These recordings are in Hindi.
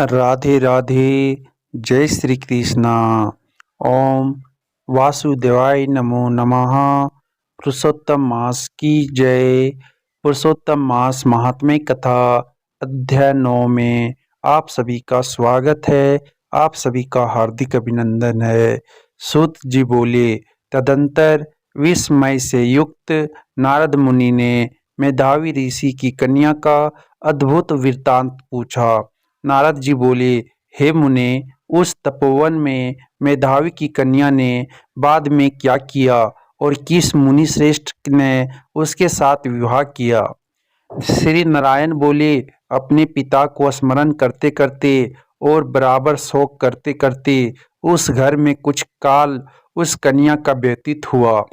राधे राधे। जय श्री कृष्णा। ओम वासुदेवाय नमो नमः। पुरुषोत्तम मास की जय। पुरुषोत्तम मास महात्म्य कथा अध्याय 9 में आप सभी का स्वागत है। आप सभी का हार्दिक अभिनंदन है। सूत जी बोले, तदंतर विस्मय से युक्त नारद मुनि ने मेधावी ऋषि की कन्या का अद्भुत वृत्तांत पूछा। नारद जी बोले, हे मुने, उस तपोवन में मेधावी की कन्या ने बाद में क्या किया और किस मुनि श्रेष्ठ ने उसके साथ विवाह किया? श्री नारायण बोले, अपने पिता को स्मरण करते करते और बराबर शोक करते करते उस घर में कुछ काल उस कन्या का व्यतीत हुआ।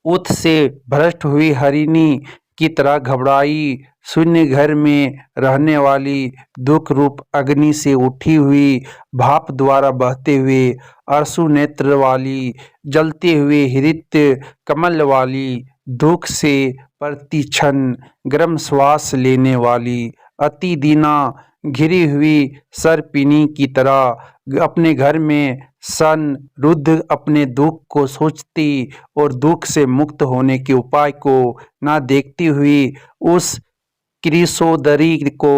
उत से भ्रष्ट हुई हरिणी की तरह घबराई शून्य घर में रहने वाली दुख रूप अग्नि से उठी हुई भाप द्वारा बहते हुए अश्रु नेत्र वाली जलते हुए हृदय कमल वाली दुख से प्रतिक्षण गर्म श्वास लेने वाली अति दीना घिरी हुई सर्पिनी की तरह अपने घर में सन रुद्ध अपने दुख को सोचती और दुख से मुक्त होने के उपाय को न देखती हुई उस कृशोदरी को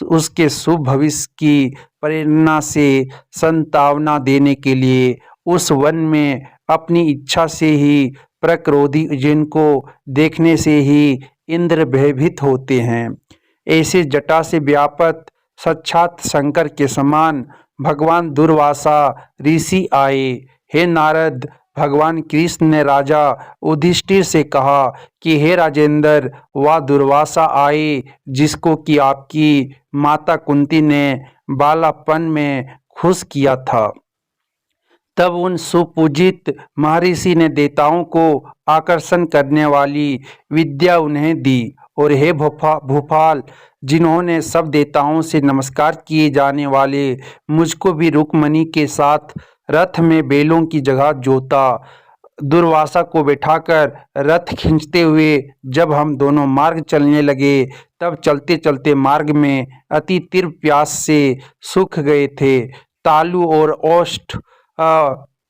उसके शुभ भविष्य की प्रेरणा से संतावना देने के लिए उस वन में अपनी इच्छा से ही प्रक्रोधी जिनको देखने से ही इंद्र भयभीत होते हैं। ऐसे जटा से व्यापत साक्षात शंकर के समान भगवान दुर्वासा ऋषि आए। हे नारद, भगवान कृष्ण ने राजा युधिष्ठिर से कहा कि हे राजेंद्र, वह दुर्वासा आए जिसको कि आपकी माता कुंती ने बालापन में खुश किया था। तब उन सुपूजित महर्षि ने देवताओं को आकर्षण करने वाली विद्या उन्हें दी। और हे भूपाल, जिन्होंने सब देवताओं से नमस्कार किए जाने वाले मुझको भी रुक्मणी के साथ रथ में बैलों की जगह जोता। दुर्वासा को बैठाकर रथ खींचते हुए जब हम दोनों मार्ग चलने लगे, तब चलते चलते मार्ग में अति तीव्र प्यास से सूख गए थे। तालु और ओष्ठ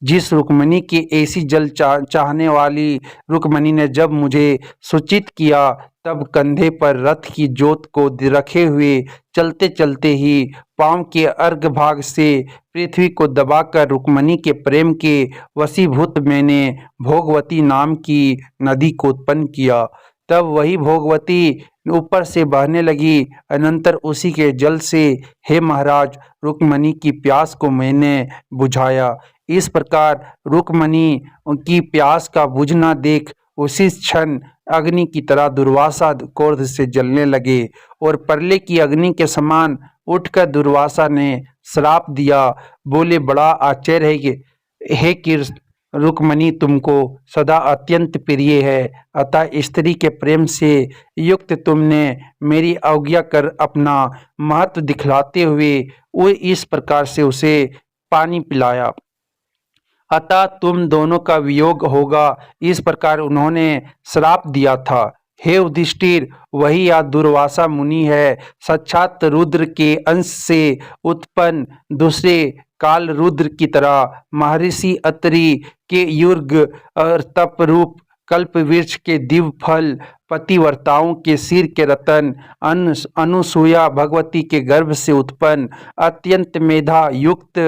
जिस रुक्मणी की ऐसी जल चाहने वाली रुक्मणी ने जब मुझे सूचित किया, तब कंधे पर रथ की जोत को रखे हुए चलते चलते ही पांव के अर्घ भाग से पृथ्वी को दबाकर रुक्मणी के प्रेम के वशीभूत मैंने भोगवती नाम की नदी को उत्पन्न किया। तब वही भोगवती ऊपर से बहने लगी। अनंतर उसी के जल से हे महाराज, रुक्मणी की प्यास को मैंने बुझाया। इस प्रकार रुक्मणी की प्यास का बुझना देख उसी क्षण अग्नि की तरह दुर्वासा क्रोध से जलने लगे और प्रलय की अग्नि के समान उठकर दुर्वासा ने श्राप दिया। बोले, बड़ा आश्चर्य है कि हे कृष्ण, रुक्मणी तुमको सदा अत्यंत प्रिय है, अतः स्त्री के प्रेम से युक्त तुमने मेरी अवज्ञा कर अपना महत्व दिखलाते हुए वो इस प्रकार से उसे पानी पिलाया। अतः तुम दोनों का वियोग होगा, इस प्रकार उन्होंने श्राप दिया था। हे युधिष्ठिर, वही या दुर्वासा मुनि है, साक्षात रुद्र के अंश से उत्पन्न दूसरे काल रुद्र की तरह महर्षि अत्रि के युग और तप रूप कल्प वृक्ष के दिव्य फल, पतिव्रताओं के सिर के रतन, अनुसूया भगवती के गर्भ से उत्पन्न अत्यंत मेधा युक्त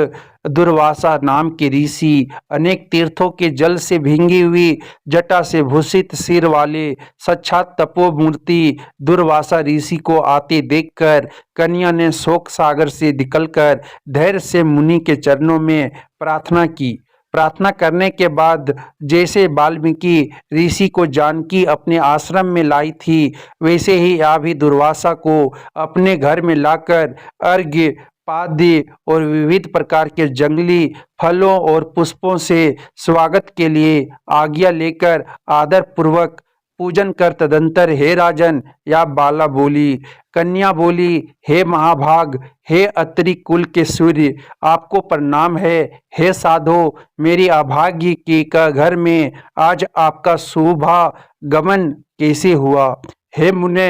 दुर्वासा नाम के ऋषि, अनेक तीर्थों के जल से भींगी हुई जटा से भूषित सिर वाले साक्षात तपोमूर्ति दुर्वासा ऋषि को आते देखकर कन्या ने शोक सागर से निकलकर धैर्य से मुनि के चरणों में प्रार्थना की। प्रार्थना करने के बाद जैसे वाल्मीकि ऋषि को जानकी अपने आश्रम में लाई थी, वैसे ही यह भी दुर्वासा को अपने घर में लाकर अर्घ्य पाद्य और विविध प्रकार के जंगली फलों और पुष्पों से स्वागत के लिए आज्ञा लेकर आदर पूर्वक पूजन कर तदंतर हे राजन, या बाला बोली। कन्या बोली, हे महाभाग, हे अत्रि कुल के सूर्य, आपको प्रणाम है। हे साधो, मेरी अभाग्य के का घर में आज आपका शुभागमन कैसे हुआ? हे मुने,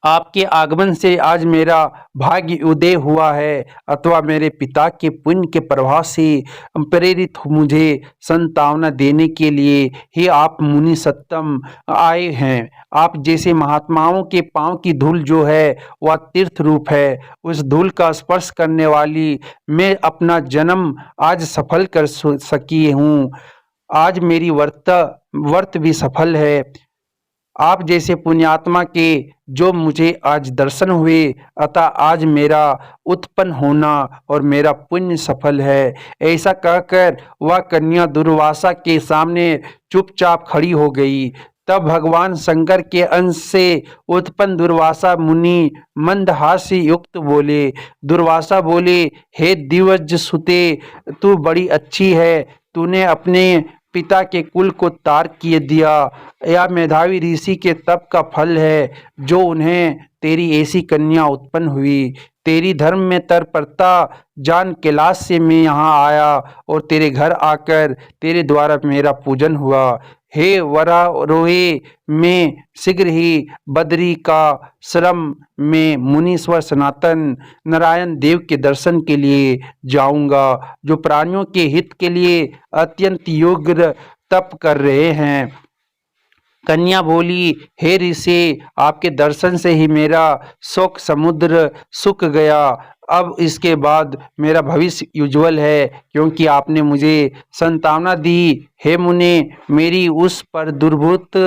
आपके आगमन से आज मेरा भाग्य उदय हुआ है, अथवा मेरे पिता के पुण्य के प्रभाव से प्रेरित मुझे संतावना देने के लिए ही आप मुनि सत्तम आए हैं। आप जैसे महात्माओं के पांव की धूल जो है वह तीर्थ रूप है, उस धूल का स्पर्श करने वाली मैं अपना जन्म आज सफल कर सकी हूँ। आज मेरी वर्त भी सफल है। आप जैसे पुण्यात्मा के जो मुझे आज दर्शन हुए, अतः आज मेरा उत्पन्न होना और मेरा पुण्य सफल है। ऐसा कहकर वह कन्या दुर्वासा के सामने चुपचाप खड़ी हो गई। तब भगवान शंकर के अंश से उत्पन्न दुर्वासा मुनि मंदहास्य युक्त बोले। दुर्वासा बोले, हे दिवज सुते, तू बड़ी अच्छी है। तूने अपने पिता के कुल को तार किए दिया। यह मेधावी ऋषि के तप का फल है जो उन्हें तेरी ऐसी कन्या उत्पन्न हुई। तेरी धर्म में तत्परता जान कैलाश से मैं यहाँ आया और तेरे घर आकर तेरे द्वारा मेरा पूजन हुआ। हे वरारोहे, मैं शीघ्र ही बद्री का श्रम में मुनीश्वर सनातन नारायण देव के दर्शन के लिए जाऊंगा, जो प्राणियों के हित के लिए अत्यंत योग्य तप कर रहे हैं। कन्या बोली, हे ऋषि, आपके दर्शन से ही मेरा शोक समुद्र सूख गया। अब इसके बाद मेरा भविष्य उज्ज्वल है, क्योंकि आपने मुझे संतावना दी। हे मुने, मेरी उस पर दुर्भूत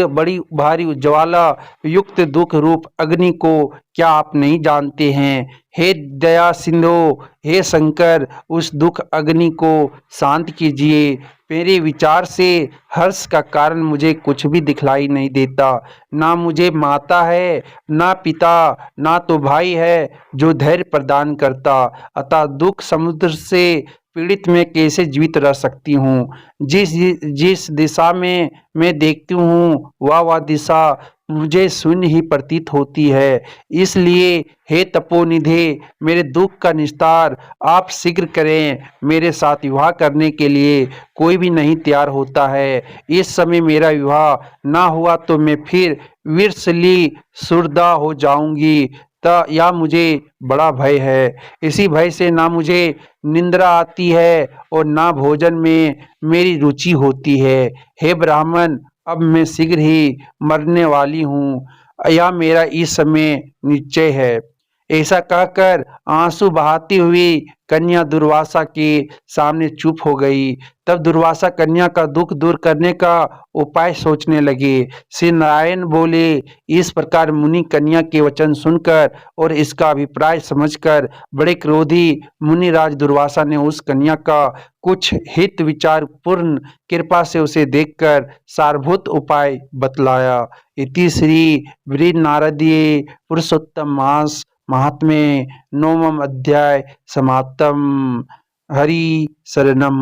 बड़ी भारी ज्वाला युक्त दुख रूप अग्नि को क्या आप नहीं जानते हैं? हे दया सिंधु, हे शंकर, उस दुख अग्नि को शांत कीजिए। मेरे विचार से हर्ष का कारण मुझे कुछ भी दिखलाई नहीं देता। ना मुझे माता है, ना पिता, ना तो भाई है जो धैर्य प्रदान करता। अतः दुख समुद्र से पीड़ित मैं कैसे जीवित रह सकती हूँ? जिस जिस दिशा में मैं देखती हूँ वह दिशा मुझे शून्य ही प्रतीत होती है। इसलिए हे तपोनिधे, मेरे दुख का निस्तार आप शीघ्र करें। मेरे साथ विवाह करने के लिए कोई भी नहीं तैयार होता है। इस समय मेरा विवाह ना हुआ तो मैं फिर विरसली सुरदा हो जाऊंगी। या मुझे बड़ा भय है। इसी भय से ना मुझे निंद्रा आती है और ना भोजन में मेरी रुचि होती है। हे ब्राह्मण, अब मैं शीघ्र ही मरने वाली हूँ, यह मेरा इस समय निश्चय है। ऐसा कहकर आंसू बहाती हुई कन्या दुर्वासा के सामने चुप हो गई। तब दुर्वासा कन्या का दुख दूर करने का उपाय सोचने लगे। श्री नारायण बोले, इस प्रकार मुनि कन्या के वचन सुनकर और इसका अभिप्राय समझकर बड़े क्रोधी मुनिराज दुर्वासा ने उस कन्या का कुछ हित विचार पूर्ण कृपा से उसे देखकर सारभूत उपाय बतलाया। इति श्री वृद्ध नारदीय पुरुषोत्तम मास महात्म्ये नवम अध्याय समाप्तम। हरि शरणम।